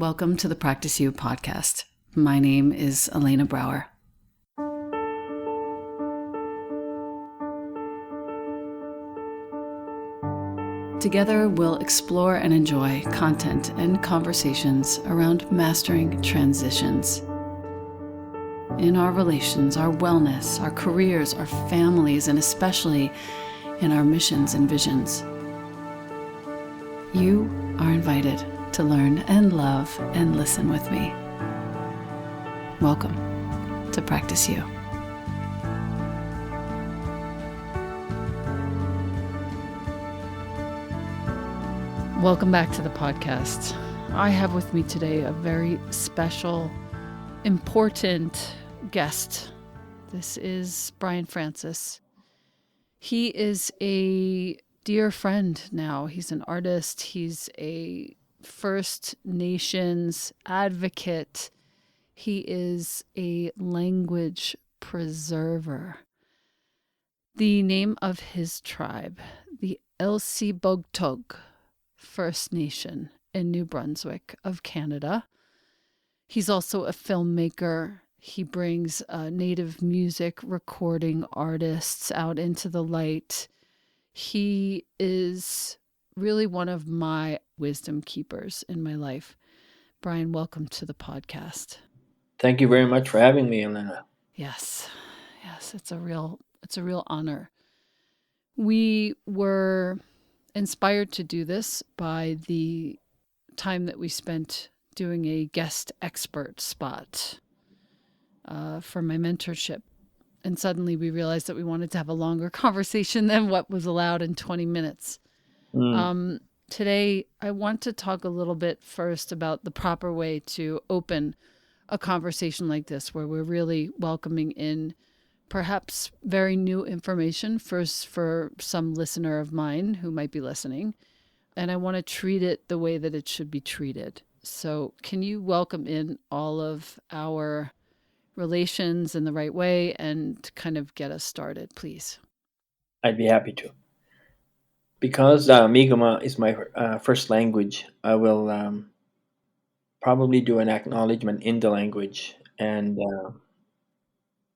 Welcome to the Practice You podcast. My name is Elena Brower. Together, we'll explore and enjoy content and conversations around mastering transitions in our relations, our wellness, our careers, our families, and especially in our missions and visions. You are invited to learn and love and listen with me. Welcome to Practice You. Welcome back to the podcast. I have with me today a very special, important guest. This is Brian Francis. He is a dear friend now. He's an artist. He's a First Nations advocate. He is a language preserver. The name of his tribe, the Elsipogtog First Nation in New Brunswick of Canada. He's also a filmmaker. He brings Native music recording artists out into the light. He is really one of my wisdom keepers in my life. Brian, welcome to the podcast. Thank you very much for having me, Elena. Yes, it's a real honor. We were inspired to do this by the time that we spent doing a guest expert spot for my mentorship. And suddenly we realized that we wanted to have a longer conversation than what was allowed in 20 minutes. Today, I want to talk a little bit first about the proper way to open a conversation like this, where we're really welcoming in perhaps very new information first for some listener of mine who might be listening. And I want to treat it the way that it should be treated. So can you welcome in all of our relations in the right way and kind of get us started, please? I'd be happy to. Because Mi'kmaq is my first language, I will probably do an acknowledgement in the language and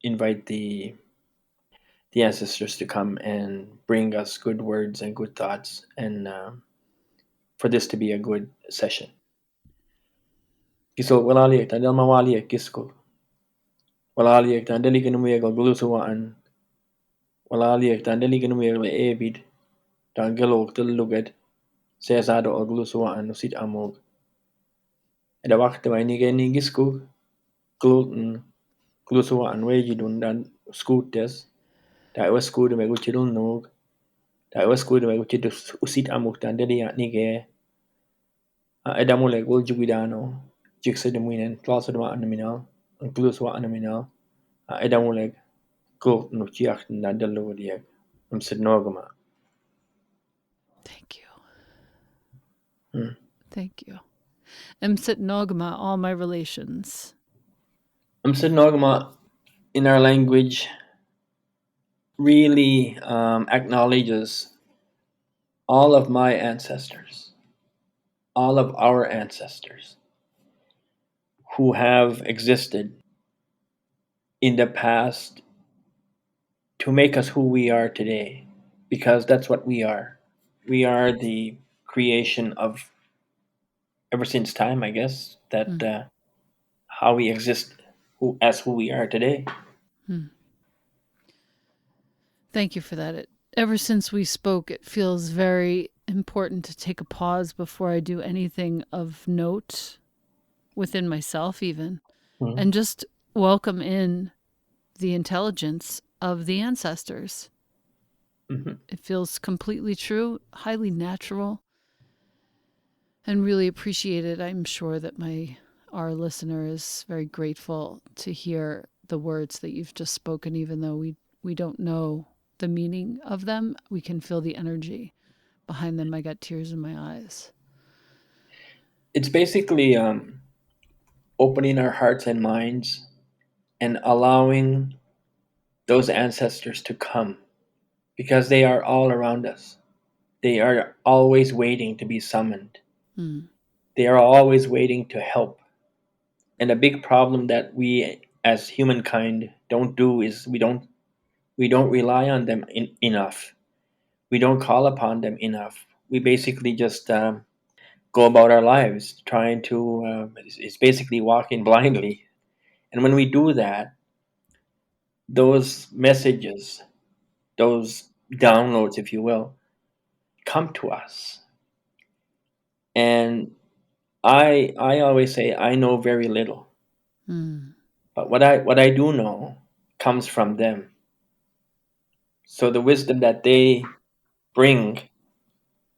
invite the ancestors to come and bring us good words and good thoughts, and for this to be a good session. Kiso walaliek tandel mawaliek kisko. Walaliek tandeli kinumiegal glusuaan. Walaliek tandeli kinumiegal evid. Tangelog teluged. Sesado og glusuaan usit amog. Eda waktu ini geni gisku gluten glusuaan wejidun dan skutes. Da was skude me guchidun nog. Da was skude me guchid usit amog dan deli nige. Eda mule gul jugidano. Jikse de muinen klasa de waan nominal. En glusuaan nominal. Eda mule gluten uchiachten dan delu dieg. Said nogama. Thank you. Thank you. Msit Nogma, all my relations. Msit Nogma, in our language, really acknowledges all of my ancestors, all of our ancestors who have existed in the past to make us who we are today, because that's what we are. We are the creation of ever since time, I guess, that how we exist as who we are today. Thank you for that. Ever since we spoke, it feels very important to take a pause before I do anything of note within myself even, and just welcome in the intelligence of the ancestors. It feels completely true, highly natural, and really appreciated. I'm sure that our listener is very grateful to hear the words that you've just spoken, even though we don't know the meaning of them. We can feel the energy behind them. I got tears in my eyes. It's basically opening our hearts and minds and allowing those ancestors to come, because they are all around us. They are always waiting to be summoned. they are always waiting to help. And a big problem that we as humankind don't do is we don't rely on them enough. We don't call upon them enough. We basically just go about our lives trying to. It's basically walking blindly. And when we do that, those messages, those downloads, if you will, come to us. And I always say I know very little, Mm. but what I do know comes from them. So the wisdom that they bring,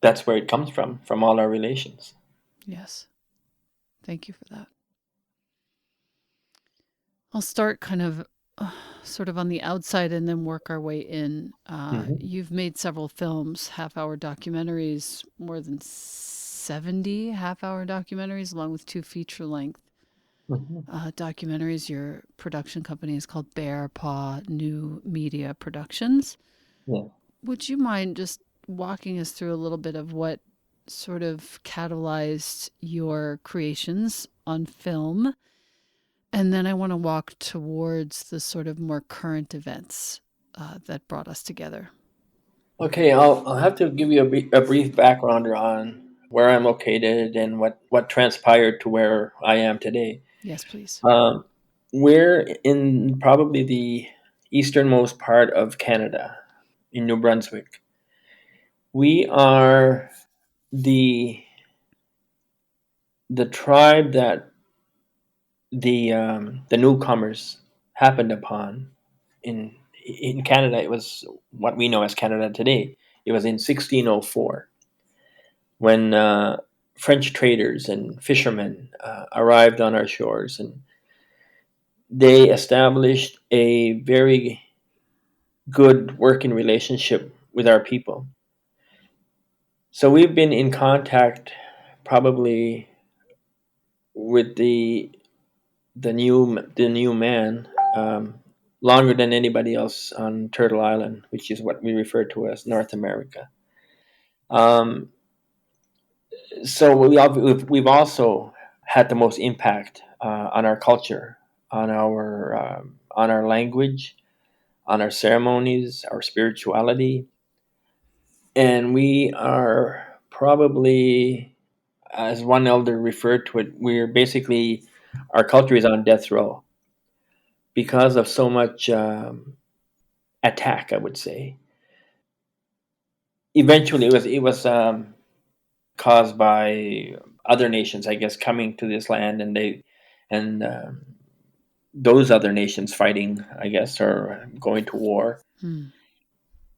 that's where it comes from all our relations. Yes. Thank you for that. I'll start kind of sort of on the outside and then work our way in. Hmm. You've made several films, half-hour documentaries, more than 70 half-hour documentaries, along with 2 feature-length Hmm. documentaries. Your production company is called Bear Paw New Media Productions. Yeah. Would you mind just walking us through a little bit of what sort of catalyzed your creations on film? And then I want to walk towards the sort of more current events that brought us together. Okay, I'll have to give you a brief background on where I'm located and what transpired to where I am today. Yes, please. Um, we're in probably the easternmost part of Canada, in New Brunswick. We are the the tribe that the newcomers happened upon in in Canada. It was what we know as Canada today. It was in 1604 when French traders and fishermen arrived on our shores, and they established a very good working relationship with our people. So we've been in contact probably with the new man longer than anybody else on Turtle Island, which is what we refer to as North America. Um, so we've also had the most impact on our culture, on our language, on our ceremonies, our spirituality, and we are probably, as one elder referred to it, we're basically our culture is on death row because of so much attack. I would say eventually it was caused by other nations, I guess, coming to this land, and those other nations fighting, I guess, or going to war. Hmm.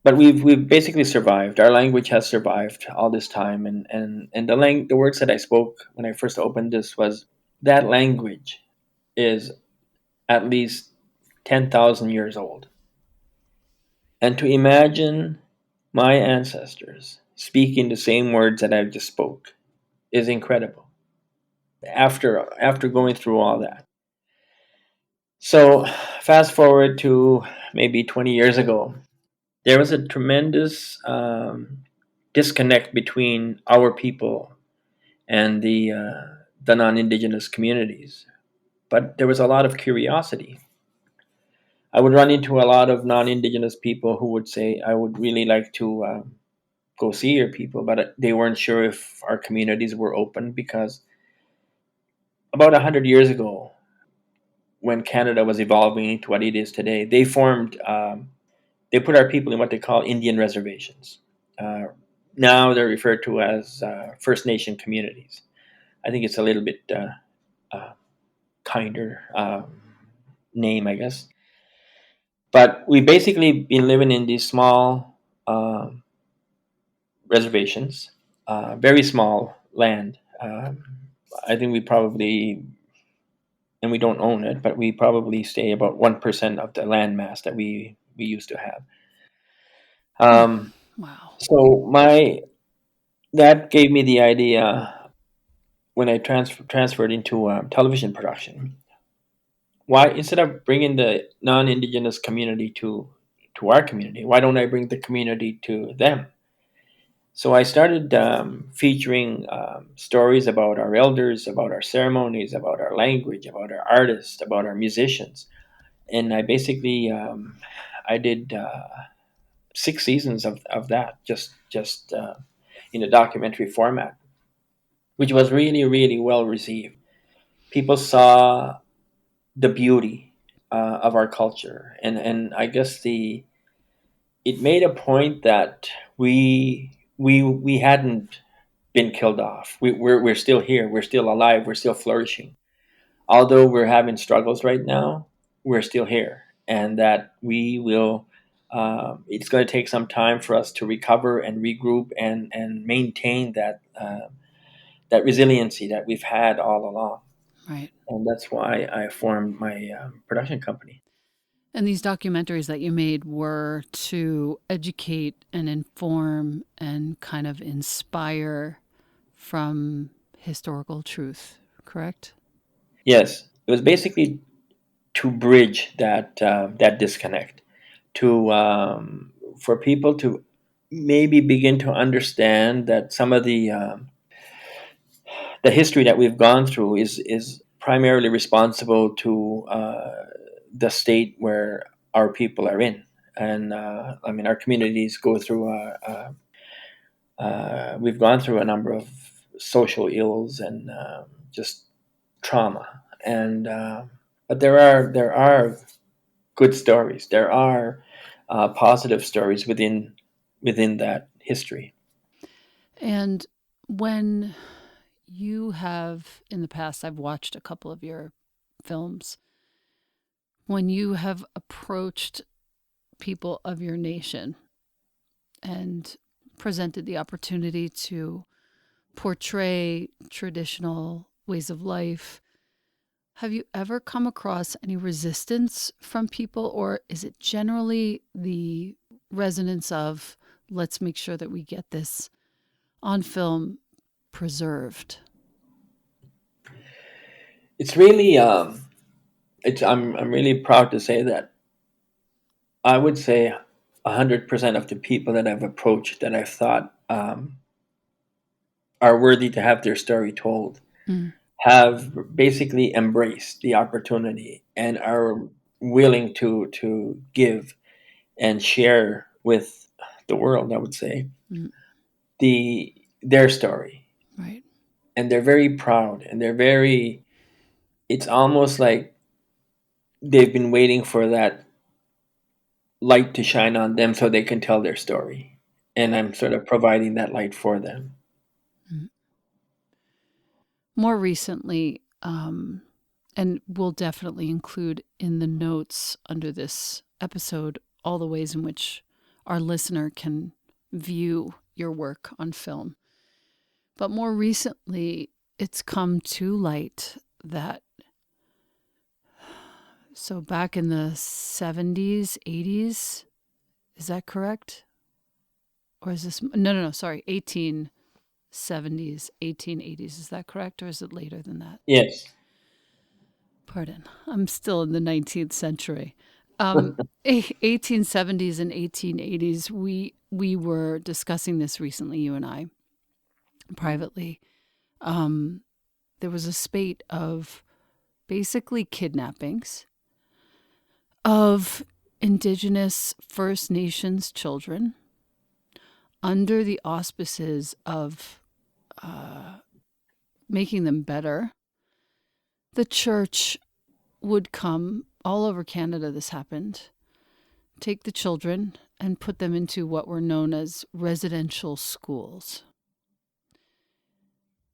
But we've basically survived. Our language has survived all this time, and the words that I spoke when I first opened this was that language is at least 10,000 years old. And to imagine my ancestors speaking the same words that I've just spoke is incredible. After going through all that, so fast forward to maybe 20 years ago, there was a tremendous disconnect between our people and the non-indigenous communities. But there was a lot of curiosity. I would run into a lot of non-indigenous people who would say, "I would really like to go see your people," but they weren't sure if our communities were open because about 100 years ago, when Canada was evolving into what it is today, they put our people in what they call Indian reservations. Uh, Now they're referred to as First Nation communities. I think it's a little bit uh, kinder name, I guess. But we basically been living in these small um, reservations, very small land. I think we probably, and we don't own it, but we probably stay about 1% of the land mass that we used to have. Um, Wow. so my that gave me the idea when I transferred into television production. Why, instead of bringing the non-indigenous community to our community, why don't I bring the community to them? So I started featuring stories about our elders, about our ceremonies, about our language, about our artists, about our musicians, and I basically I did 6 seasons of that, just in a documentary format, which was really really well received. People saw the beauty of our culture, and I guess the it made a point that we hadn't been killed off. We're still here. We're still alive. We're still flourishing. Although we're having struggles right now, we're still here, and that we will. It's going to take some time for us to recover and regroup and maintain that resiliency that we've had all along. Right. And that's why I formed my production company. And these documentaries that you made were to educate and inform and kind of inspire from historical truth, correct? Yes, it was basically to bridge that disconnect, to for people to maybe begin to understand that some of the history that we've gone through is primarily responsible to the state where our people are in, and I mean our communities go through we've gone through a number of social ills and just trauma, and but there are good stories. There are positive stories within that history. And when you have, in the past, I've watched a couple of your films, when you have approached people of your nation and presented the opportunity to portray traditional ways of life, have you ever come across any resistance from people, or is it generally the resonance of let's make sure that we get this on film preserved? It's really I'm really proud to say that I would say 100% of the people that I've approached that I've thought are worthy to have their story told Mm, have basically embraced the opportunity and are willing to give and share with the world, I would say, mm, their story. right. And they're very proud, and they're very it's almost like they've been waiting for that light to shine on them so they can tell their story. And I'm sort of providing that light for them. Mm. More recently, and we'll definitely include in the notes under this episode all the ways in which our listener can view your work on film. But more recently, it's come to light that so back in the 70s, 80s, is that correct? Or is this no, sorry, 1870s, 1880s, is that correct, or is it later than that? Yes. Pardon, I'm still in the 19th century. 1870s and 1880s, we were discussing this recently, you and I, privately. There was a spate of basically kidnappings of Indigenous First Nations children under the auspices of making them better. The church would come all over Canada, this happened, take the children and put them into what were known as residential schools.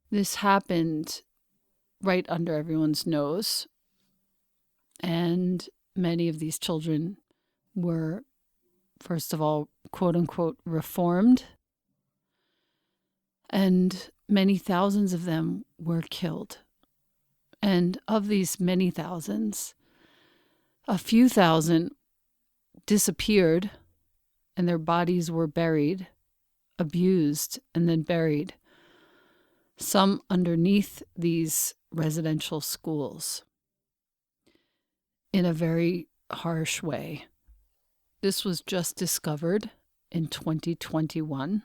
This happened right under everyone's nose, and many of these children were, first of all, quote unquote, reformed, and many thousands of them were killed. And of these many thousands, a few thousand disappeared and their bodies were buried, abused, and then buried, some underneath these residential schools in a very harsh way. This was just discovered in 2021.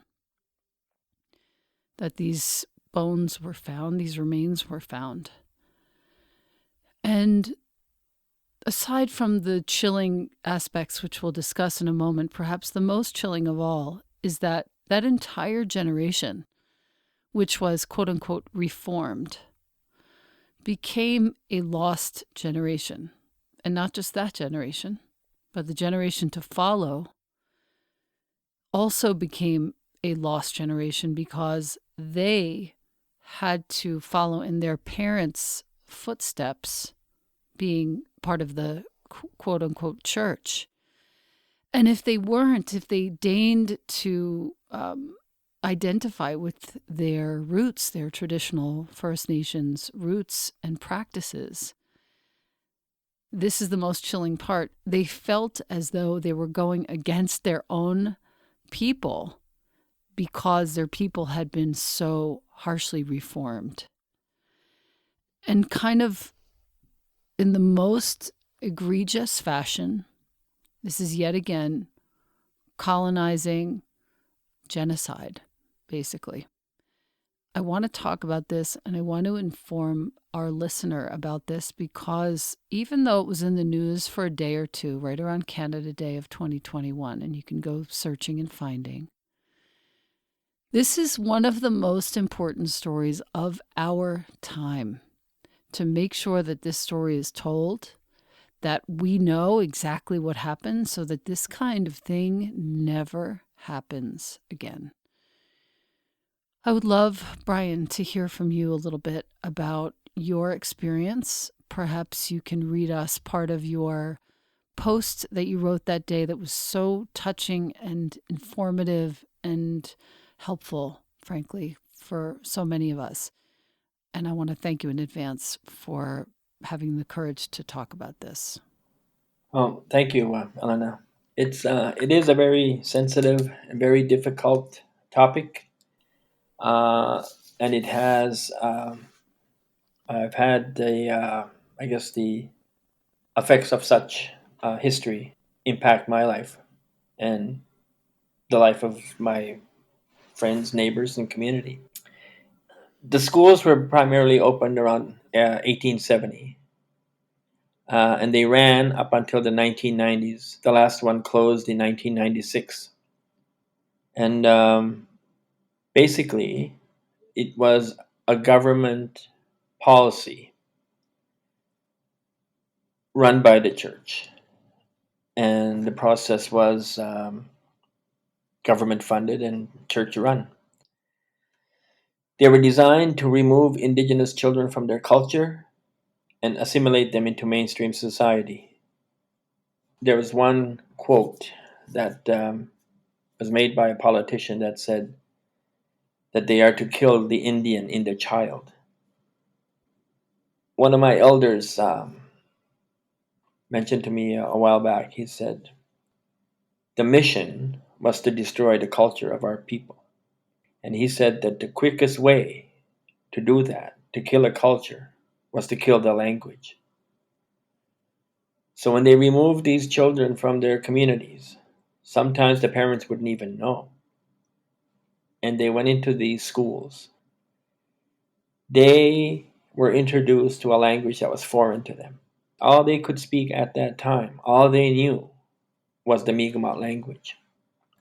that these bones were found, these remains were found. And aside from the chilling aspects, which we'll discuss in a moment, perhaps the most chilling of all is that that entire generation, which was quote unquote reformed, became a lost generation. And not just that generation, but the generation to follow also became a lost generation because they had to follow in their parents' footsteps, being part of the quote unquote church. And if they weren't, if they deigned to identify with their roots, their traditional First Nations roots and practices, this is the most chilling part. They felt as though they were going against their own people because their people had been so harshly reformed. And kind of in the most egregious fashion, this is yet again colonizing, genocide, basically. I want to talk about this and I want to inform our listener about this because even though it was in the news for a day or two, right around Canada Day of 2021, and you can go searching and finding, this is one of the most important stories of our time. To make sure that this story is told, that we know exactly what happened so that this kind of thing never happens again. I would love, Brian, to hear from you a little bit about your experience. Perhaps you can read us part of your post that you wrote that day that was so touching and informative and helpful, frankly, for so many of us. And I want to thank you in advance for having the courage to talk about this. Oh, thank you, Elena. It is a very sensitive and very difficult topic, uh, and it has I've had the I guess the effects of such history impact my life and the life of my friends, neighbors, and community. The schools were primarily opened around 1870, and they ran up until the 1990s. The last one closed in 1996, and basically, it was a government policy run by the church, and the process was government funded and church run. They were designed to remove indigenous children from their culture and assimilate them into mainstream society. There was one quote that was made by a politician that said that they are to kill the Indian in the child. One of my elders mentioned to me a while back, he said, the mission was to destroy the culture of our people. And he said that the quickest way to do that, to kill a culture, was to kill the language. So when they removed these children from their communities, sometimes the parents wouldn't even know. And they went into these schools. They were introduced to a language that was foreign to them. All they could speak at that time, all they knew was the Mi'kmaq language.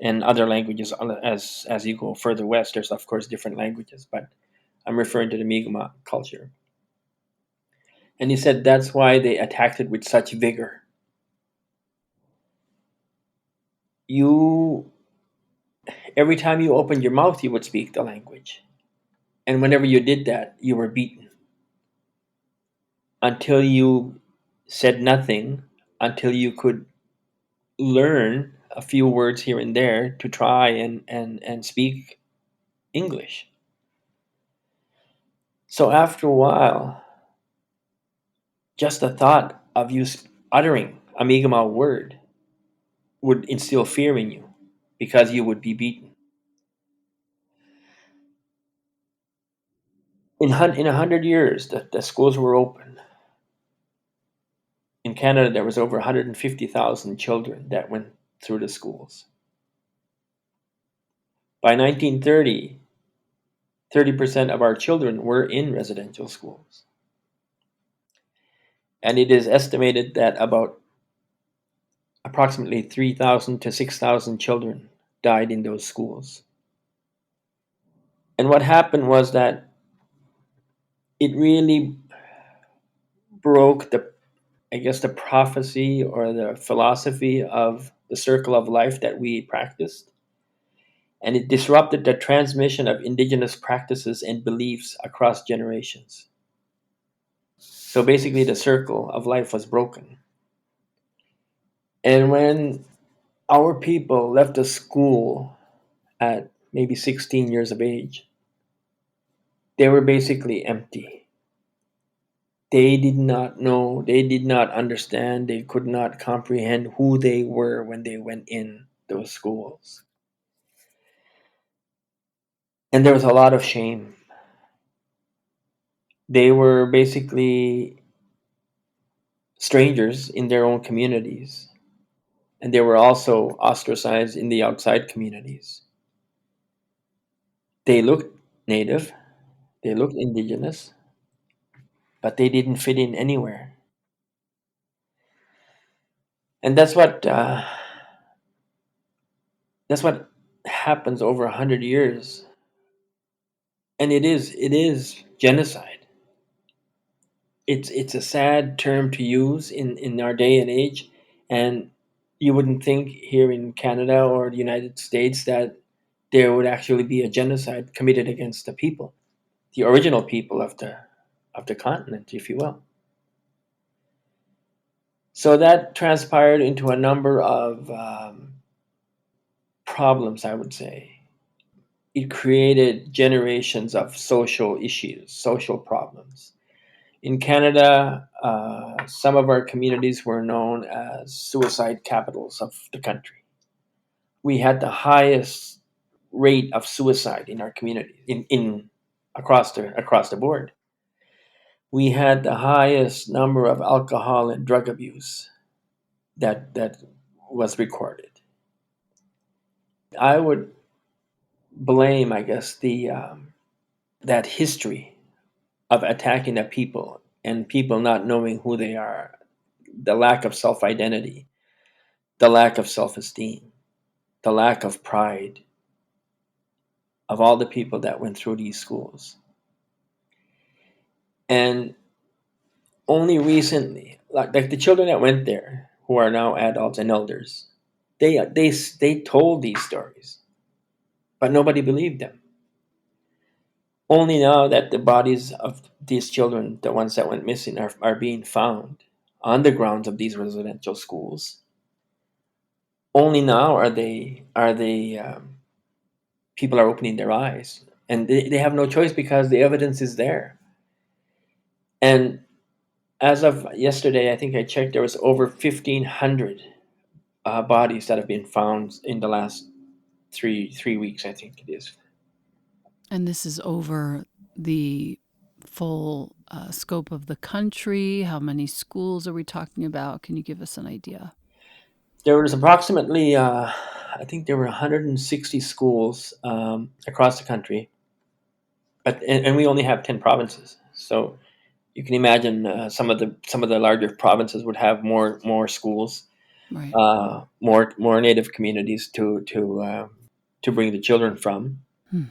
And other languages, as you go further west, there's of course different languages, but I'm referring to the Mi'kmaq culture. And he said that's why they attacked it with such vigor. You, every time you opened your mouth, you would speak the language. And whenever you did that, you were beaten. Until you said nothing, until you could learn a few words here and there to try and speak English. So after a while, just the thought of you uttering a Mi'kmaq word would instill fear in you because you would be beaten. In 100 years, the schools were open. In Canada, there was over 150,000 children that went through the schools. By 1930, 30% of our children were in residential schools. And it is estimated that about approximately 3,000 to 6,000 children died in those schools. And what happened was that it really broke the prophecy or the philosophy of the circle of life that we practiced. And it disrupted the transmission of indigenous practices and beliefs across generations. So basically, the circle of life was broken. And when our people left the school at maybe 16 years of age, they were basically empty. They did not know, they did not understand, they could not comprehend who they were when they went in those schools. And there was a lot of shame. They were basically strangers in their own communities, and they were also ostracized in the outside communities. They looked native, they looked indigenous, but they didn't fit in anywhere. And that's what happens over 100 years, and it is genocide. It's a sad term to use in our day and age, and you wouldn't think here in Canada or the United States that there would actually be a genocide committed against the original people of the continent, if you will. So that transpired into a number of problems, I would say. It created generations of social issues, social problems. In Canada, some of our communities were known as suicide capitals of the country. We had the highest rate of suicide in our community, in across the board. We had the highest number of alcohol and drug abuse that was recorded. I would blame, I guess, the that history of attacking a people and people not knowing who they are, the lack of self identity, the lack of self esteem, the lack of pride of all the people that went through these schools. And only recently, like the children that went there, who are now adults and elders, they told these stories, but nobody believed them. Only now that the bodies of these children, the ones that went missing, are being found on the grounds of these residential schools. Only now are they people are opening their eyes, and they have no choice because the evidence is there. And as of yesterday, I think I checked, there was over 1,500 bodies that have been found in the last three weeks. I think it is. And this is over the full scope of the country. How many schools are we talking about? Can you give us an idea? There was approximately, I think there were 160 schools across the country, and we only have 10 provinces. So you can imagine some of the larger provinces would have more schools, Right. more Native communities to bring the children from, Hmm.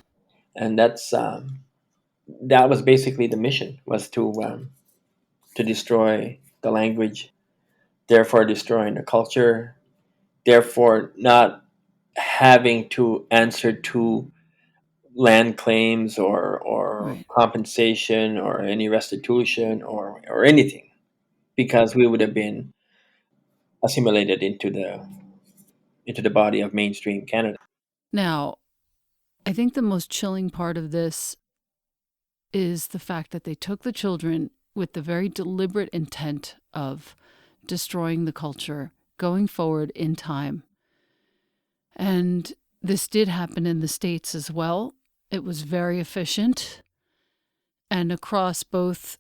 and that was basically the mission, was to destroy the language, therefore destroying the culture, therefore not having to answer to land claims or Right. compensation or any restitution or anything, because we would have been assimilated into the body of mainstream Canada. Now, I think the most chilling part of this is the fact that they took the children with the very deliberate intent of destroying the culture going forward in time. And this did happen in the States as well. It was very efficient. And across both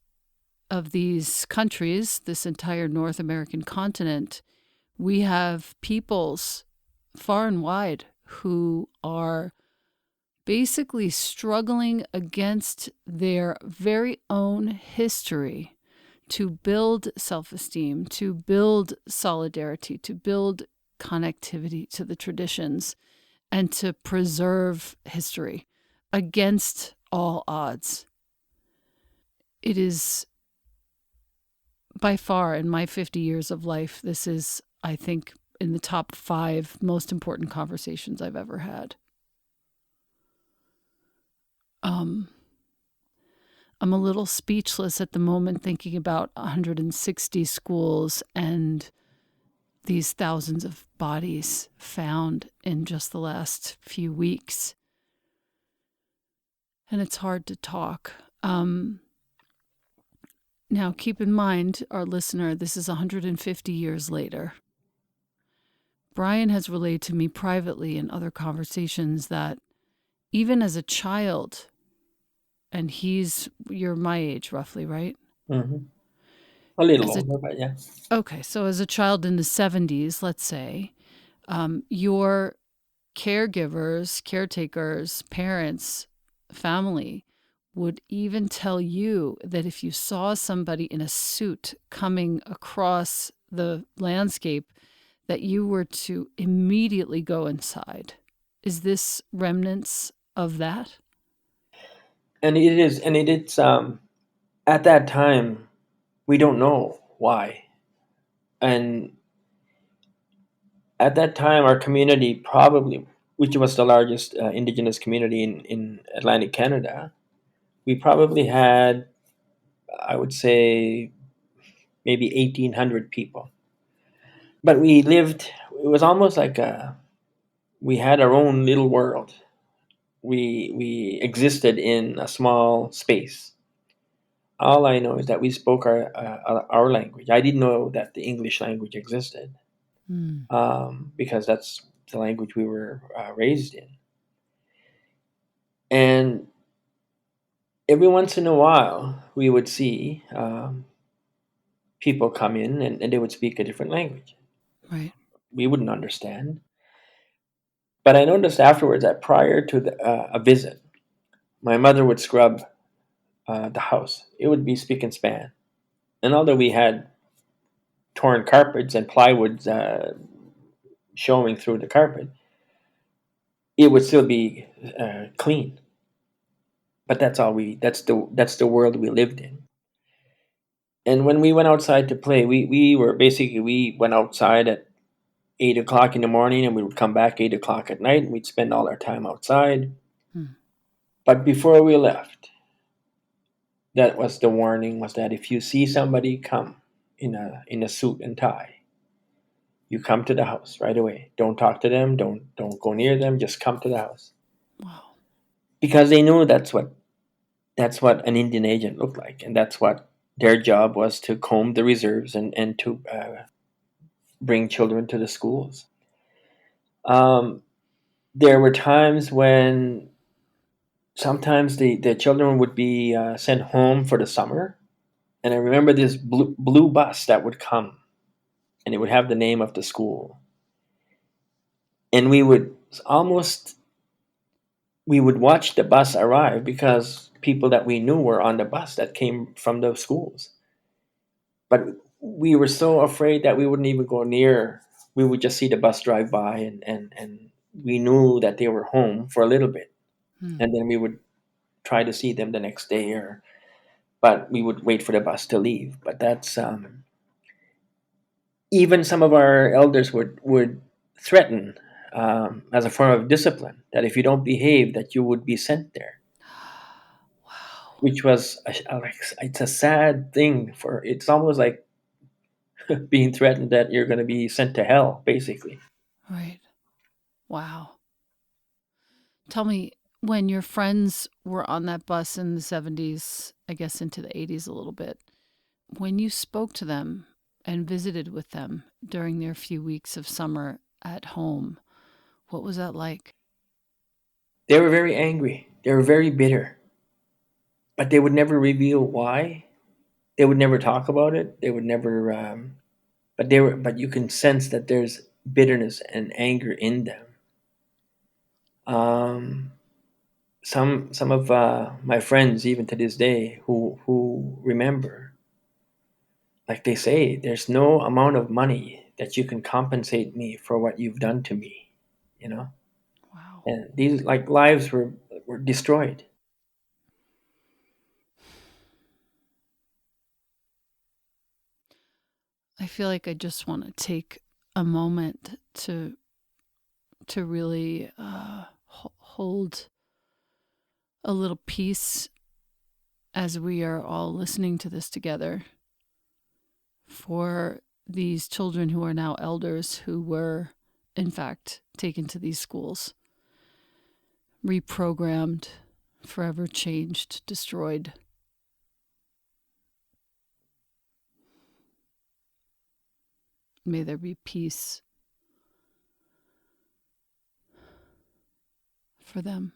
of these countries, this entire North American continent, we have peoples far and wide who are basically struggling against their very own history to build self-esteem, to build solidarity, to build connectivity to the traditions, and to preserve history against all odds. It is by far, in my 50 years of life, this is, I think, in the top 5 most important conversations I've ever had. I'm a little speechless at the moment thinking about 160 schools and these thousands of bodies found in just the last few weeks. And it's hard to talk. Now, keep in mind, our listener, this is 150 years later. Brian has relayed to me privately in other conversations that even as a child, and you're my age roughly, right? Mm-hmm. A little As a, older, but yeah. okay, so as a child in the 70s, let's say, your caregivers, caretakers, parents, family would even tell you that if you saw somebody in a suit coming across the landscape, that you were to immediately go inside. Is this remnants of that? And it's at that time we don't know why. And at that time our community probably, which was the largest indigenous community in Atlantic Canada, we probably had, I would say, maybe 1,800 people. But we lived, it was almost like we had our own little world. We existed in a small space. All I know is that we spoke our language. I didn't know that the English language existed, Mm. because that's the language we were raised in. And every once in a while, we would see people come in, and they would speak a different language. Right. We wouldn't understand. But I noticed afterwards that prior to a visit, my mother would scrub the house. It would be speak and span. And although we had torn carpets and plywood showing through the carpet, it would still be clean. But that's the world we lived in. And when we went outside to play, we went outside at 8 o'clock in the morning, and we would come back 8 o'clock at night, and we'd spend all our time outside. Mm. But before we left, that was the warning, was that if you see somebody come in a suit and tie, you come to the house right away. Don't talk to them, don't go near them, just come to the house. Wow. Because they knew that's what an Indian agent looked like, and that's what their job was, to comb the reserves and to bring children to the schools. Um, there were times when sometimes the children would be sent home for the summer, and I remember this blue bus that would come, and it would have the name of the school, and we would watch the bus arrive, because people that we knew were on the bus that came from those schools. But we were so afraid that we wouldn't even go near. We would just see the bus drive by, and we knew that they were home for a little bit, Mm. and then we would try to see them the next day, but we would wait for the bus to leave. But that's even some of our elders would threaten, as a form of discipline, that if you don't behave, that you would be sent there, Wow. which was it's a sad thing. For it's almost like being threatened that you're going to be sent to hell, basically. Right. Wow. Tell me, when your friends were on that bus in the 70s, I guess into the 80s a little bit, when you spoke to them and visited with them during their few weeks of summer at home, what was that like? They were very angry. They were very bitter, but they would never reveal why. They would never talk about it. They would never. But you can sense that there's bitterness and anger in them. Um, some of my friends, even to this day, who remember, like they say, there's no amount of money that you can compensate me for what you've done to me, you know. Wow. And these like lives were destroyed. I feel like I just want to take a moment to really hold a little peace as we are all listening to this together for these children who are now elders who were, in fact, taken to these schools, reprogrammed, forever changed, destroyed. May there be peace for them.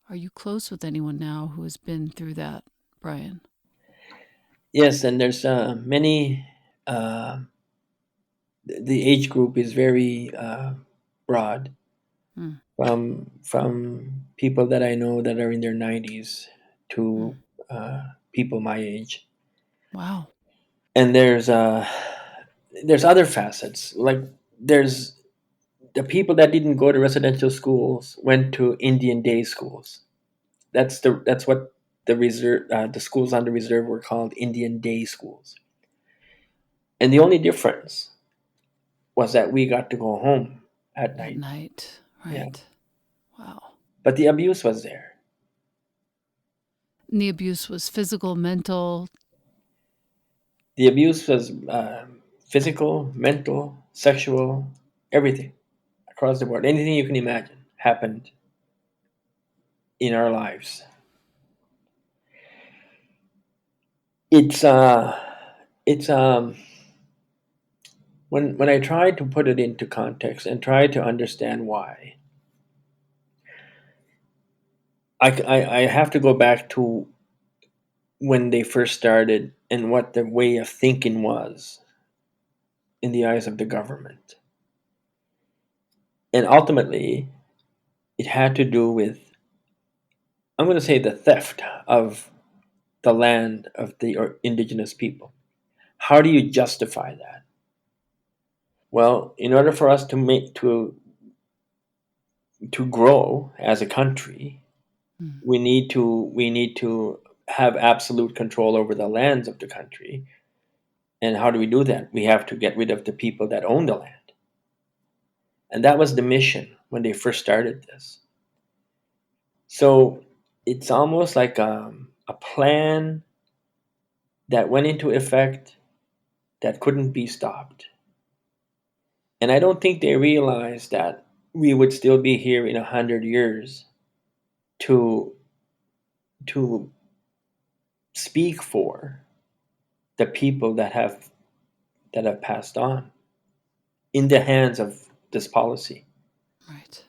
Are you close with anyone now who has been through that, Brian? Yes, and there's many. Uh, the age group is very broad, Mm, from people that I know that are in their 90s to mm. people my age. Wow. And there's other facets. Like there's the people that didn't go to residential schools went to Indian day schools. That's what the schools on the reserve were called, Indian day schools. And the only difference was that we got to go home at At night. night. Yeah, Right. Wow. but the abuse was there. And the abuse was physical, mental. The abuse was physical, mental, sexual, everything across the board. Anything you can imagine happened in our lives. It's it's when I try to put it into context and try to understand why, I have to go back to when they first started and what the way of thinking was in the eyes of the government. And ultimately, it had to do with, I'm going to say, the theft of the land of the indigenous people. How do you justify that? Well, in order for us to grow as a country, Mm, we need to have absolute control over the lands of the country. And how do we do that? We have to get rid of the people that own the land. And that was the mission when they first started this. So it's almost like a plan that went into effect that couldn't be stopped. And I don't think they realized that we would still be here in 100 years to to speak for the people that have passed on in the hands of this policy. right.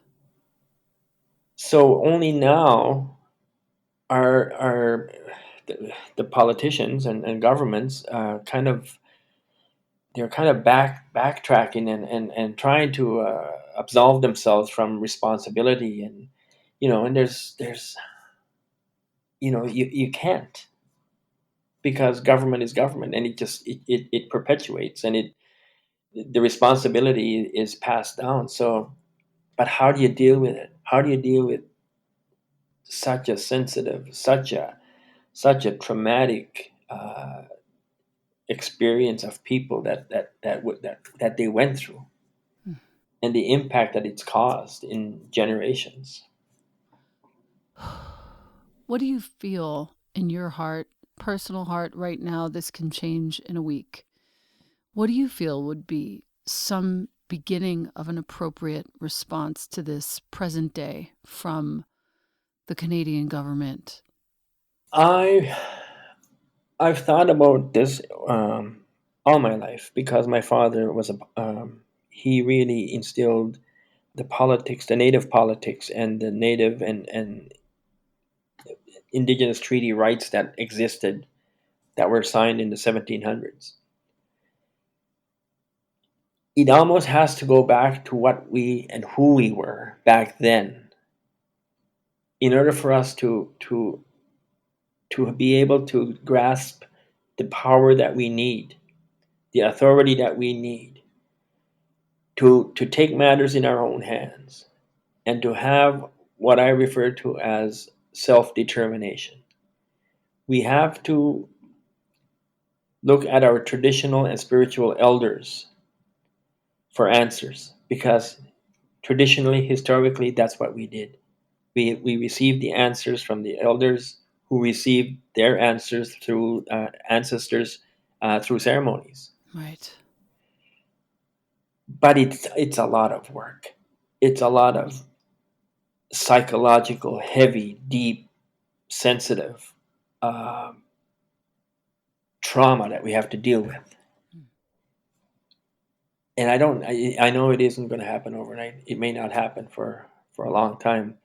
So only now are the politicians and governments kind of backtracking and trying to absolve themselves from responsibility. And and there's you can't, because government is government, and it perpetuates, and it the responsibility is passed down. So but how do you deal with it? How do you deal with such a sensitive, such a traumatic experience of people that they went through, Mm. and the impact that it's caused in generations? What do you feel in your heart, personal heart, right now? This can change in a week. What do you feel would be some beginning of an appropriate response to this present day from the Canadian government? I I've thought about this all my life, because my father was he really instilled the politics, the native politics, and the native and indigenous treaty rights that existed, that were signed in the 1700s. it almost has to go back to what we and who we were back then in order for us to be able to grasp the power that we need, the authority that we need to take matters in our own hands and to have what I refer to as self-determination. We have to look at our traditional and spiritual elders for answers because traditionally, historically, that's what we did. We received the answers from the elders who received their answers through ancestors through ceremonies. Right. But it's a lot of work. It's a lot of psychological, heavy, deep, sensitive um trauma that we have to deal with. And I know it isn't going to happen overnight. It may not happen for a long time,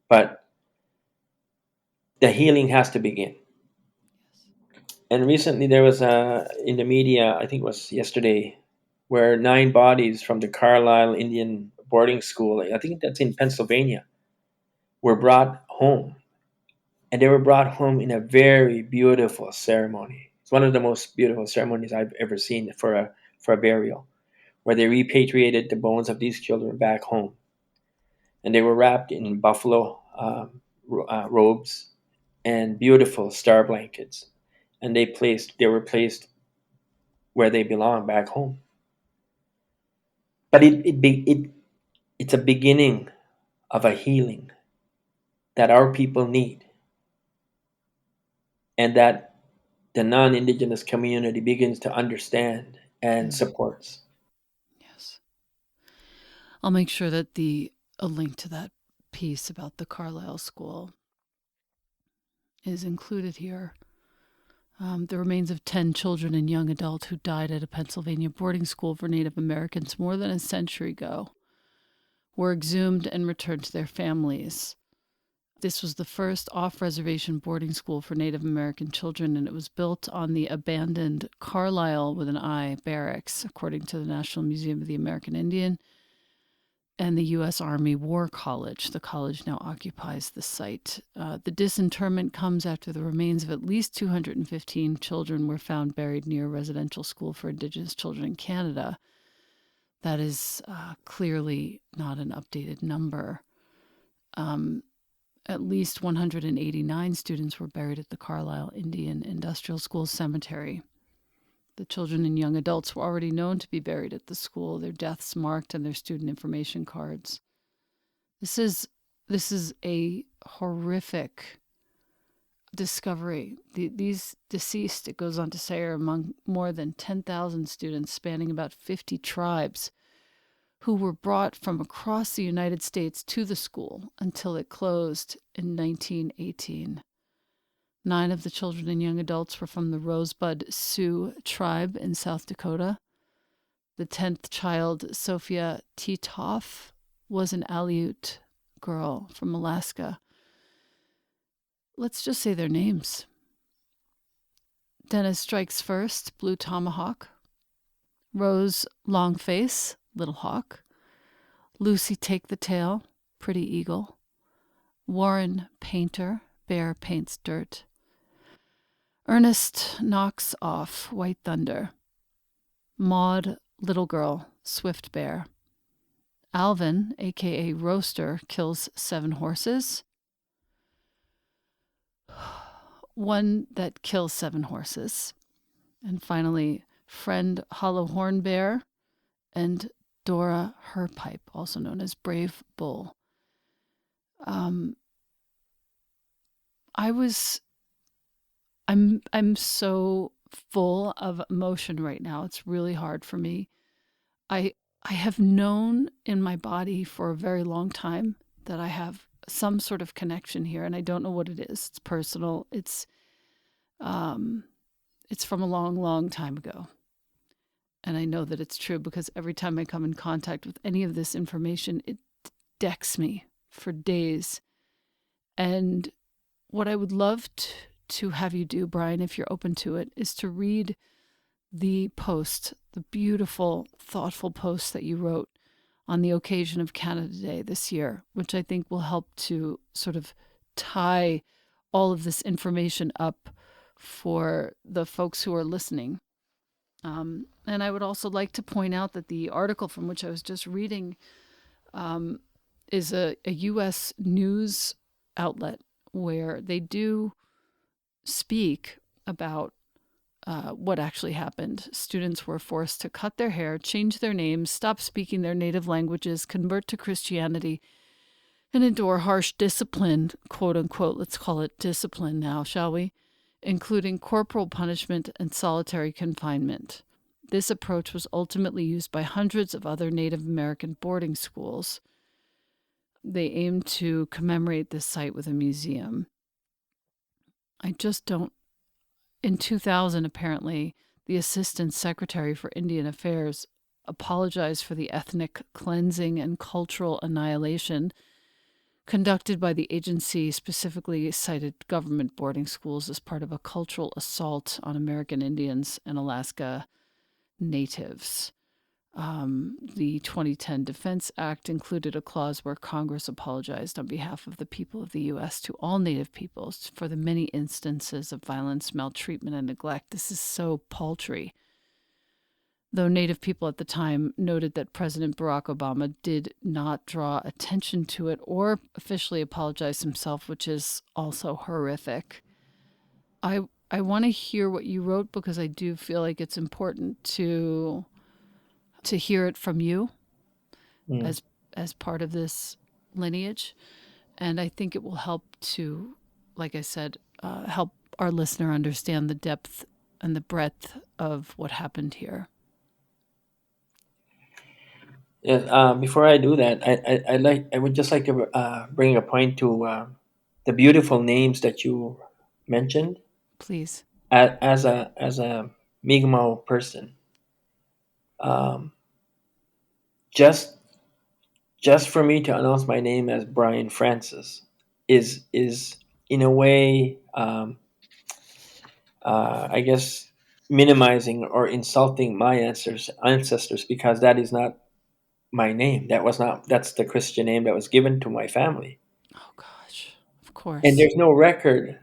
but the healing has to begin. And recently there was in the media, I think it was yesterday, where 9 bodies from the Carlisle Indian boarding school, I think that's in Pennsylvania, were brought home. And they were brought home in a very beautiful ceremony. It's one of the most beautiful ceremonies I've ever seen for a burial, where they repatriated the bones of these children back home. And they were wrapped in buffalo robes and beautiful star blankets. And they were placed where they belong back home. But it's a beginning of a healing that our people need, and that the non-indigenous community begins to understand and supports. Yes. I'll make sure that a link to that piece about the Carlisle School is included here. The remains of 10 children and young adults who died at a Pennsylvania boarding school for Native Americans more than a century ago were exhumed and returned to their families. This was the first off-reservation boarding school for Native American children, and it was built on the abandoned Carlisle with an I barracks, according to the National Museum of the American Indian and the U.S. Army War College. The college now occupies the site. The disinterment comes after the remains of at least 215 children were found buried near a residential school for Indigenous children in Canada. That is clearly not an updated number. At least 189 students were buried at the Carlisle Indian Industrial School Cemetery. The children and young adults were already known to be buried at the school, their deaths marked on their student information cards. This is a horrific discovery. These deceased, it goes on to say, are among more than 10,000 students spanning about 50 tribes who were brought from across the United States to the school until it closed in 1918. 9 of the children and young adults were from the Rosebud Sioux tribe in South Dakota. The 10th child, Sophia Titoff, was an Aleut girl from Alaska. Let's just say their names. Dennis Strikes First, Blue Tomahawk. Rose Longface, Little Hawk. Lucy Take the Tail, Pretty Eagle. Warren Painter, Bear Paints Dirt. Ernest Knocks Off, White Thunder. Maud, Little Girl, Swift Bear. Alvin, a.k.a. Roaster, Kills 7 Horses. One that kills 7 horses. And finally, Friend Hollow Horn Bear and Dora Herpipe, also known as Brave Bull. I'm so full of emotion right now. It's really hard for me. I have known in my body for a very long time that I have some sort of connection here, and I don't know what it is. It's personal. It's from a long, long time ago. And I know that it's true because every time I come in contact with any of this information, it decks me for days. And what I would love to have you do, Brian, if you're open to it, is to read the post, the beautiful, thoughtful post that you wrote on the occasion of Canada Day this year, which I think will help to sort of tie all of this information up for the folks who are listening. And I would also like to point out that the article from which I was just reading is a U.S. news outlet where they do speak about what actually happened. Students were forced to cut their hair, change their names, stop speaking their native languages, convert to Christianity, and endure harsh discipline, quote unquote. Let's call it discipline now, shall we? Including corporal punishment and solitary confinement. This approach was ultimately used by hundreds of other Native American boarding schools. They aim to commemorate this site with a museum. I just don't. In 2000, apparently, the Assistant Secretary for Indian Affairs apologized for the ethnic cleansing and cultural annihilation conducted by the agency, specifically cited government boarding schools as part of a cultural assault on American Indians and Alaska Natives. The 2010 Defense Act included a clause where Congress apologized on behalf of the people of the U.S. to all Native peoples for the many instances of violence, maltreatment, and neglect. This is so paltry. Though Native people at the time noted that President Barack Obama did not draw attention to it or officially apologize himself, which is also horrific. I want to hear what you wrote because I do feel like it's important to hear it from you as part of this lineage. And I think it will help to, like I said, help our listener understand the depth and the breadth of what happened here. Yes. Before I do that, I would just like to bring a point to the beautiful names that you mentioned. Please. As a Mi'kmaq person, um, just just for me to announce my name as Brian Francis is in a way, I guess, minimizing or insulting my ancestors, because that is not my name. That's the Christian name that was given to my family. Oh, gosh. Of And course. there's no record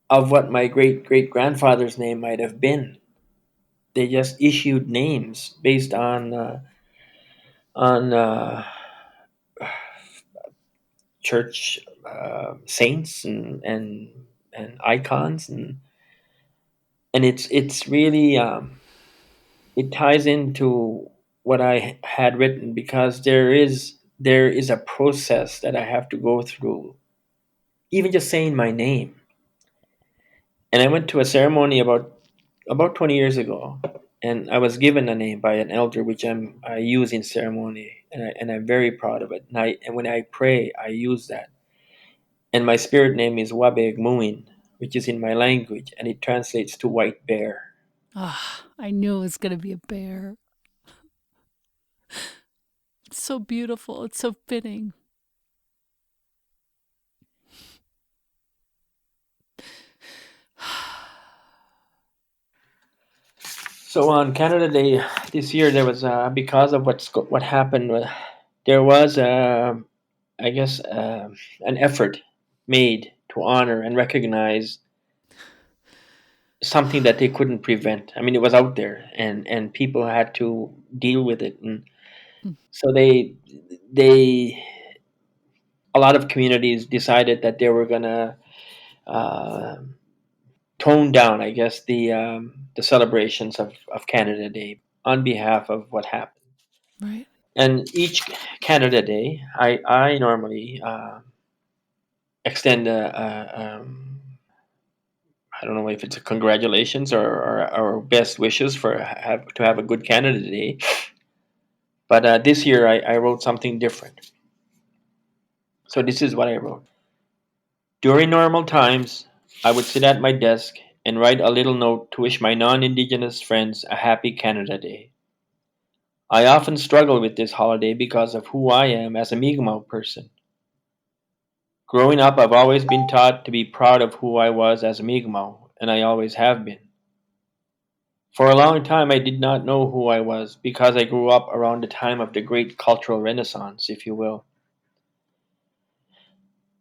of what my great great grandfather's name might have been. They just issued names based on church saints and icons, and it's really, it ties into what I had written, because there is a process that I have to go through, even just saying my name. And I went to a ceremony about 20 years ago, and I was given a name by an elder, which I use in ceremony, and I'm very proud of it. And when I pray, I use that. And my spirit name is Wabeg Muin, which is in my language, and it translates to white bear. Ah, I knew it was going to be a bear. It's so beautiful. It's so fitting. So on Canada Day this year, there was, because of what happened, there was, I guess, an effort made to honor and recognize something that they couldn't prevent. I mean, it was out there, and people had to deal with it, and so they a lot of communities decided that they were gonna uh, tone down, I guess, the celebrations of Canada Day on behalf of what happened. Right. And each Canada Day, I normally extend I don't know if it's a congratulations or best wishes for have a good Canada Day. But this year I wrote something different. So this is what I wrote. During normal times, I would sit at my desk and write a little note to wish my non-Indigenous friends a happy Canada Day. I often struggle with this holiday because of who I am as a Mi'kmaq person. Growing up, I've always been taught to be proud of who I was as a Mi'kmaq, and I always have been. For a long time, I did not know who I was because I grew up around the time of the great cultural renaissance, if you will.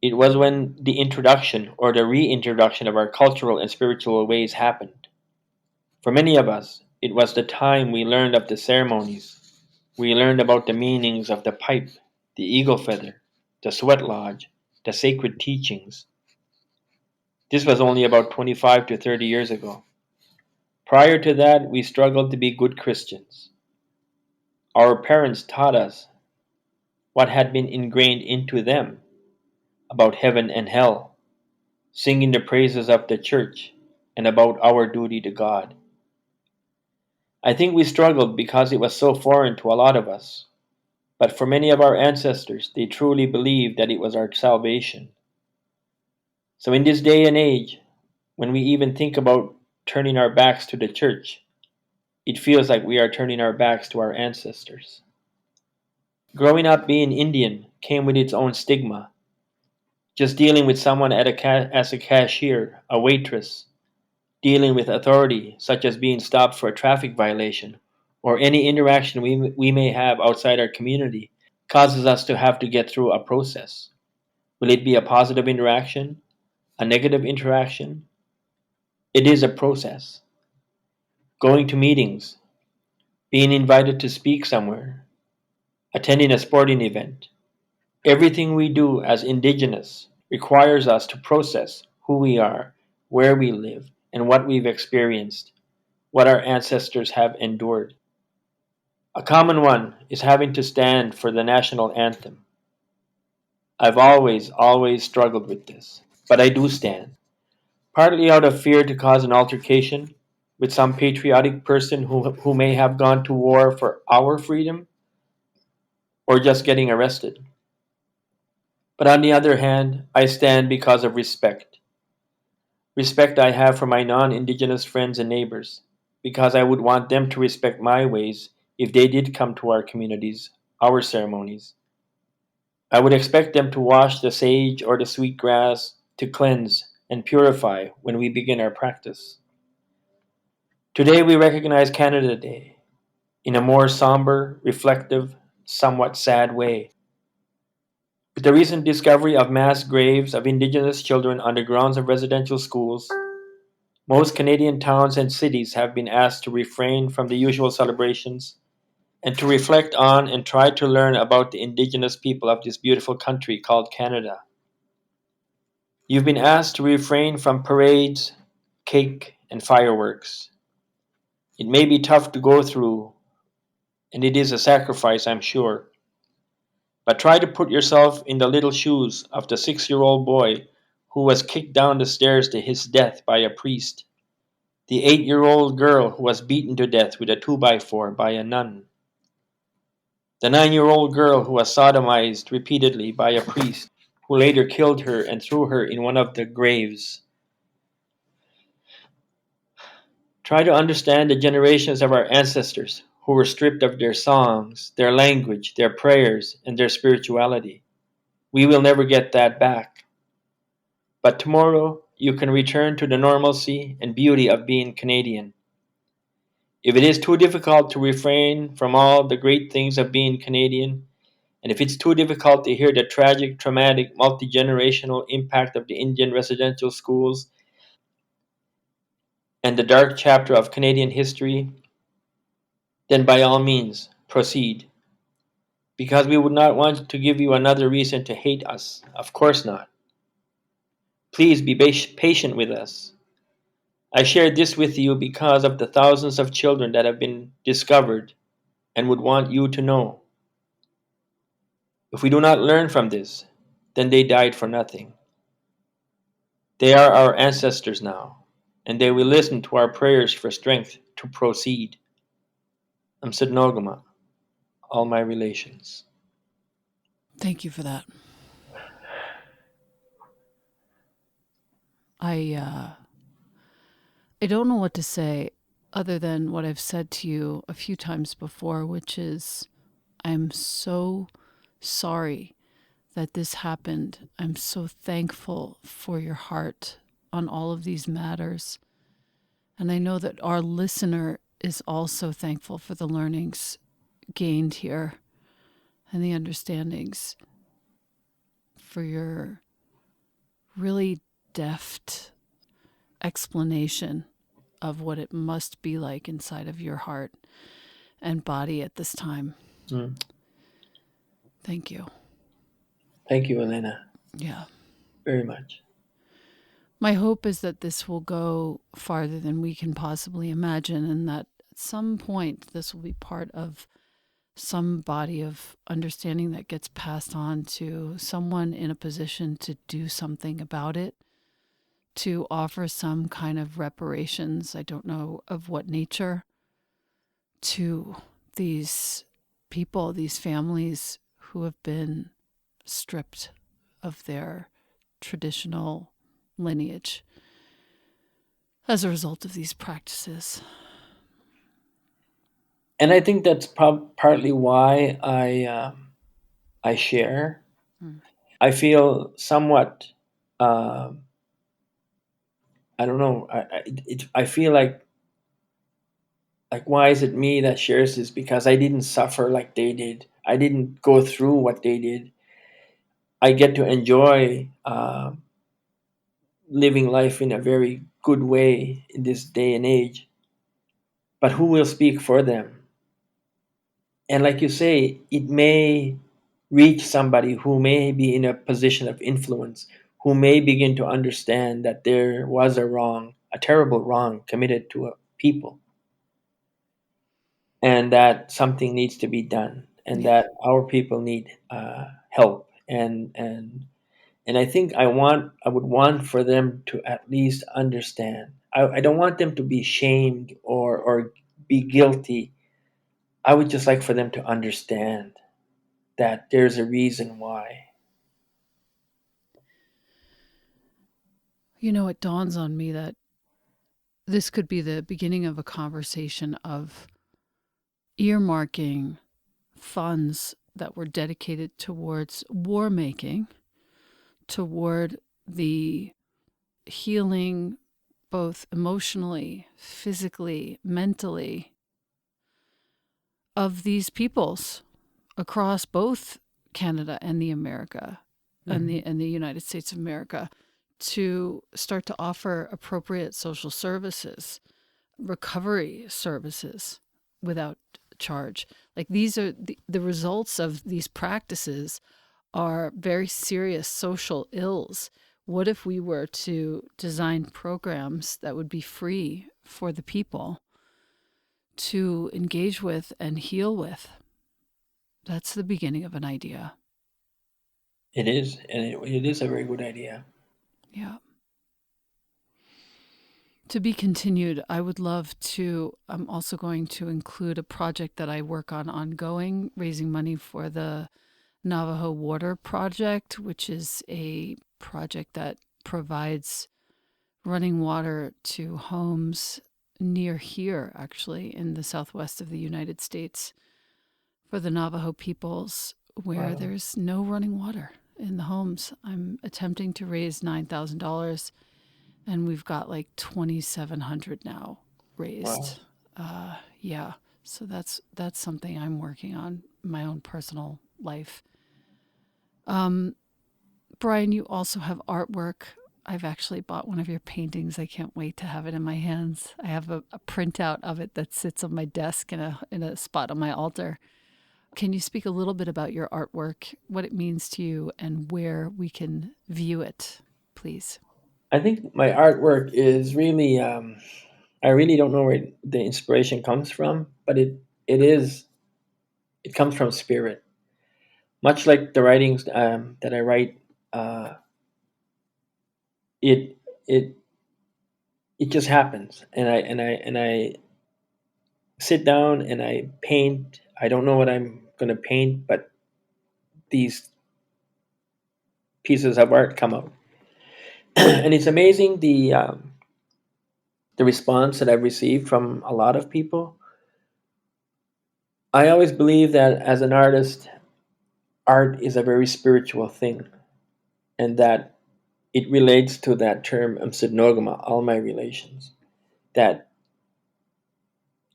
It was when the introduction or the reintroduction of our cultural and spiritual ways happened. For many of us, it was the time we learned of the ceremonies. We learned about the meanings of the pipe, the eagle feather, the sweat lodge, the sacred teachings. This was only about 25 to 30 years ago. Prior to that, we struggled to be good Christians. Our parents taught us what had been ingrained into them about heaven and hell, singing the praises of the church, and about our duty to God. I think we struggled because it was so foreign to a lot of us. But for many of our ancestors, they truly believed that it was our salvation. So in this day and age, when we even think about turning our backs to the church, it feels like we are turning our backs to our ancestors. Growing up being Indian came with its own stigma. Just dealing with someone as a cashier, a waitress, dealing with authority, such as being stopped for a traffic violation, or any interaction we may have outside our community, causes us to have to get through a process. Will it be a positive interaction? A negative interaction? It is a process. Going to meetings, being invited to speak somewhere, attending a sporting event. Everything we do as Indigenous requires us to process who we are, where we live, and what we've experienced, what our ancestors have endured. A common one is having to stand for the national anthem. I've always struggled with this, but I do stand. Partly out of fear to cause an altercation with some patriotic person who may have gone to war for our freedom or just getting arrested. But on the other hand, I stand because of respect. Respect I have for my non Indigenous friends and neighbors, because I would want them to respect my ways if they did come to our communities, our ceremonies. I would expect them to wash the sage or the sweet grass to cleanse and purify when we begin our practice. Today we recognize Canada Day in a more somber, reflective, somewhat sad way. With the recent discovery of mass graves of Indigenous children on the grounds of residential schools, most Canadian towns and cities have been asked to refrain from the usual celebrations and to reflect on and try to learn about the Indigenous people of this beautiful country called Canada. You've been asked to refrain from parades, cake, and fireworks. It may be tough to go through, and it is a sacrifice, I'm sure. But try to put yourself in the little shoes of the 6-year-old boy who was kicked down the stairs to his death by a priest, the 8-year-old girl who was beaten to death with a 2x4 by a nun, the 9-year-old girl who was sodomized repeatedly by a priest who later killed her and threw her in one of the graves. Try to understand the generations of our ancestors who were stripped of their songs, their language, their prayers, and their spirituality. We will never get that back. But tomorrow, you can return to the normalcy and beauty of being Canadian. If it is too difficult to refrain from all the great things of being Canadian, and if it's too difficult to hear the tragic, traumatic, multi generational impact of the Indian residential schools and the dark chapter of Canadian history, then by all means, proceed. Because we would not want to give you another reason to hate us. Of course not. Please be patient with us. I shared this with you because of the thousands of children that have been discovered and would want you to know. If we do not learn from this, then they died for nothing. They are our ancestors now, and they will listen to our prayers for strength to proceed. I'm Sidnogama, all my relations. Thank you for that. I don't know what to say other than what I've said to you a few times before, which is I'm so sorry that this happened. I'm so thankful for your heart on all of these matters. And I know that our listener is also thankful for the learnings gained here and the understandings, for your really deft explanation of what it must be like inside of your heart and body at this time. Mm. Thank you. Thank you, Elena, Yeah. very much. My hope is that this will go farther than we can possibly imagine, and that at some point this will be part of some body of understanding that gets passed on to someone in a position to do something about it, to offer some kind of reparations, I don't know of what nature, to these people, these families who have been stripped of their traditional lineage as a result of these practices. And I think that's partly why I share. Mm. I feel somewhat. um I don't know. I feel like why is it me that shares this? Because I didn't suffer like they did. I didn't go through what they did. I get to enjoy living life in a very good way in this day and age. But who will speak for them? And like you say, it may reach somebody who may be in a position of influence, who may begin to understand that there was a wrong, a terrible wrong committed to a people, and that something needs to be done, and Yeah. that our people need help. And I think I would want for them to at least understand. I don't want them to be shamed or be guilty. I would just like for them to understand that there's a reason why. You know, it dawns on me that this could be the beginning of a conversation of earmarking funds that were dedicated towards war making, toward the healing, both emotionally, physically, mentally, of these peoples across both Canada and the America and the United States of America, to start to offer appropriate social services, recovery services without charge. Like, these are the results of these practices are very serious social ills. What if we were to design programs that would be free for the people to engage with and heal with? That's the beginning of an idea. It is, and it is a very good idea. Yeah. To be continued. I would love to. I'm also going to include a project that I work on ongoing, raising money for the Navajo Water Project, which is a project that provides running water to homes near here, actually, in the southwest of the United States, for the Navajo peoples where Wow. there's no running water in the homes. I'm attempting to raise $9,000, and we've got like 2,700 now raised. Wow. Yeah, so that's something I'm working on in my own personal life. Brian, you also have artwork. I've actually bought one of your paintings. I can't wait to have it in my hands. I have a printout of it that sits on my desk in a spot on my altar. Can you speak a little bit about your artwork, what it means to you, and where we can view it, please? I think my artwork is really. I really don't know where the inspiration comes from, but it is. It comes from spirit, much like the writings that I write. Uh, it it it just happens, and I sit down and I paint. I don't know what I'm gonna paint, but these pieces of art come out, and it's amazing the response that I've received from a lot of people. I always believe that as an artist, art is a very spiritual thing, and that it relates to that term Amsidnogama, all my relations. That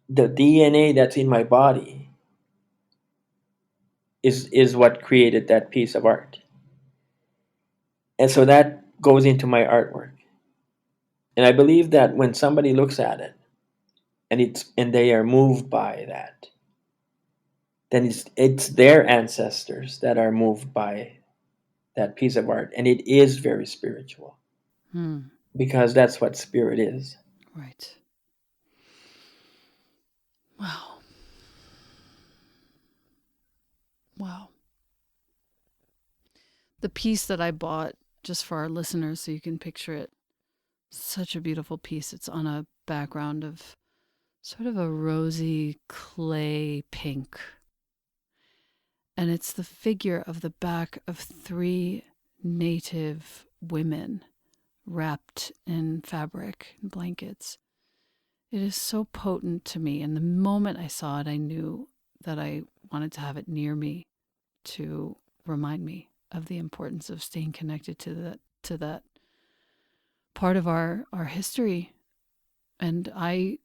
the DNA that's in my body is what created that piece of art. And so that goes into my artwork. And I believe that when somebody looks at it and they are moved by that, then it's their ancestors that are moved by that piece of art, and it is very spiritual Hmm. because that's what spirit is. Right. Wow. Wow. The piece that I bought, just for our listeners so you can picture it, such a beautiful piece. It's on a background of sort of a rosy clay pink. And it's the figure of the back of three native women wrapped in fabric and blankets. It is so potent to me. And the moment I saw it, I knew that I wanted to have it near me to remind me of the importance of staying connected to that part of our history. And I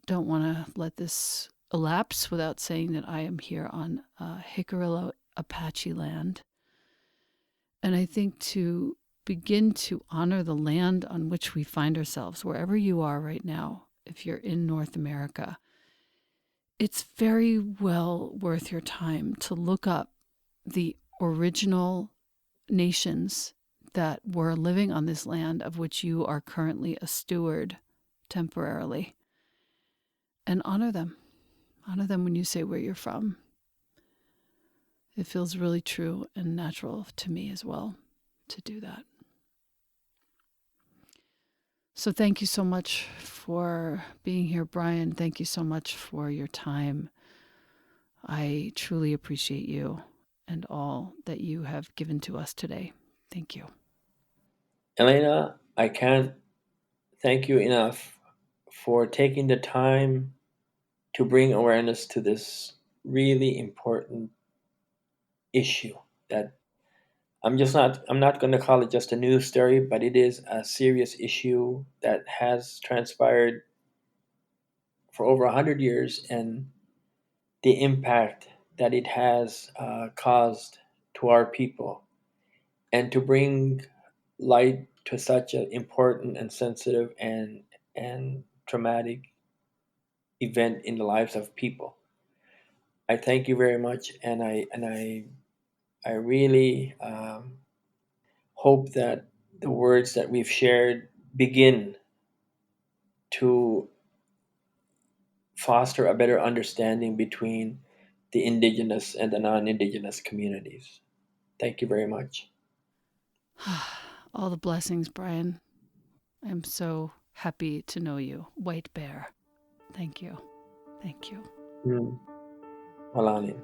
don't want to let this elapse without saying that I am here on Hickarillo Apache land. And I think to begin to honor the land on which we find ourselves, wherever you are right now, if you're in North America, it's very well worth your time to look up the original nations that were living on this land of which you are currently a steward temporarily, and honor them. Honor them when you say where you're from. It feels really true and natural to me as well to do that. So thank you so much for being here, Brian. Thank you so much for your time. I truly appreciate you and all that you have given to us today. Thank you. Elena, I can't thank you enough for taking the time to bring awareness to this really important issue that I'm not going to call it just a news story, but it is a serious issue that has transpired for over 100 years, and the impact that it has caused to our people, and to bring light to such an important and sensitive and traumatic event in the lives of people. I thank you very much, and I really hope that the words that we've shared begin to foster a better understanding between the indigenous and the non-indigenous communities. Thank you very much. All the blessings, Brian. I'm so happy to know you. White Bear. Thank you. Thank you. Mm. Malalim.